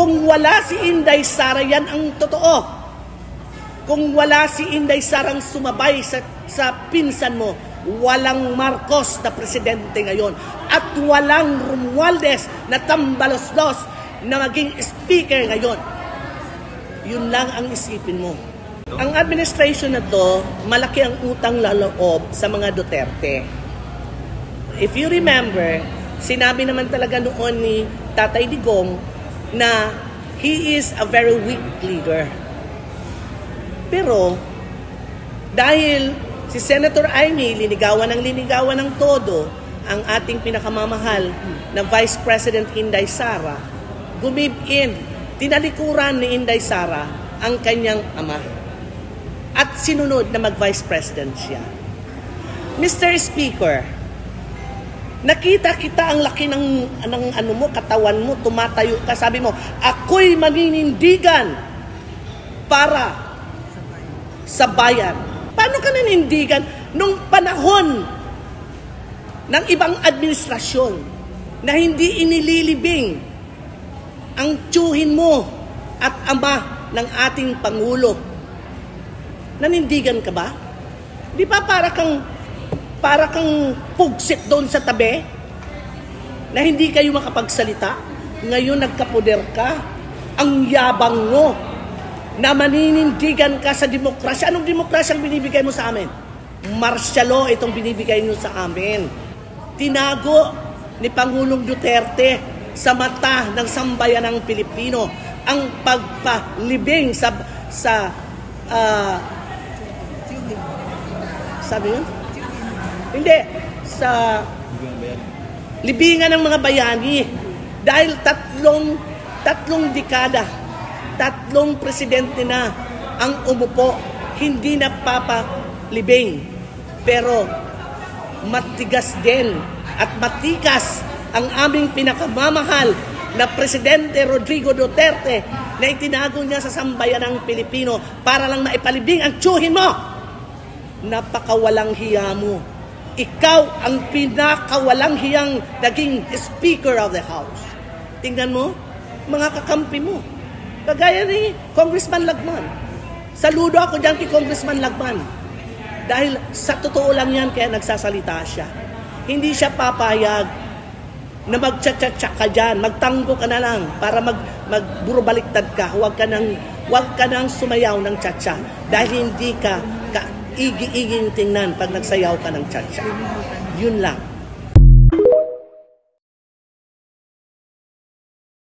Kung wala si Inday Sara, yan ang totoo. Kung wala si Inday Sara ang sumabay sa pinsan mo, walang Marcos na presidente ngayon. At walang Romualdez na tambalos-los na maging speaker ngayon. Yun lang ang isipin mo. Ang administration na to, malaki ang utang laloob sa mga Duterte. If you remember, sinabi naman talaga noon ni Tatay Digong na he is a very weak leader. Pero, dahil si Senator Amy linigawan ng todo ang ating pinakamamahal na Vice President Inday Sara, gumib-in, tinalikuran ni Inday Sara ang kanyang ama. At sinunod na mag-Vice President siya. Mr. Speaker, nakita kita ang laki ng ano mo, katawan mo, tumatayo ka, sabi mo, ako'y maninindigan para sa bayan. Paano ka nanindigan nung panahon ng ibang administrasyon na hindi inililibing ang tiyuhin mo at ama ng ating Pangulo? Nanindigan ka ba? Di ba para kang pugsit doon sa tabi na hindi kayo makapagsalita? Ngayon nagkapoder ka, ang yabang mo na maninindigan ka sa demokrasya. Anong demokrasya ang binibigay mo sa amin? Martial law itong binibigay nyo sa amin. Tinago ni Pangulong Duterte sa mata ng sambayan ng Pilipino ang pagpalibing sabi yun? Hindi. Sa libingan ng mga bayani. Dahil tatlong dekada, tatlong presidente na ang umupo, hindi napapalibing. Pero matigas din at matikas ang aming pinakamamahal na Presidente Rodrigo Duterte na itinago niya sa sambayan ng Pilipino para lang maipalibing ang tiyuhin mo. Napakawalang hiya mo. Ikaw ang pinakawalang hiyang naging Speaker of the House. Tingnan mo, mga kakampi mo. Kagaya ni Congressman Lagman. Saludo ako dyan kay Congressman Lagman. Dahil sa totoo lang yan, kaya nagsasalita siya. Hindi siya papayag na magtsatsa ka dyan. Magtanggo ka na lang para magburubaliktad ka. Huwag ka nang sumayaw ng tsatsa. Dahil hindi ka igi-iging tingnan pag nagsayaw ka ng tsatsa. Yun lang.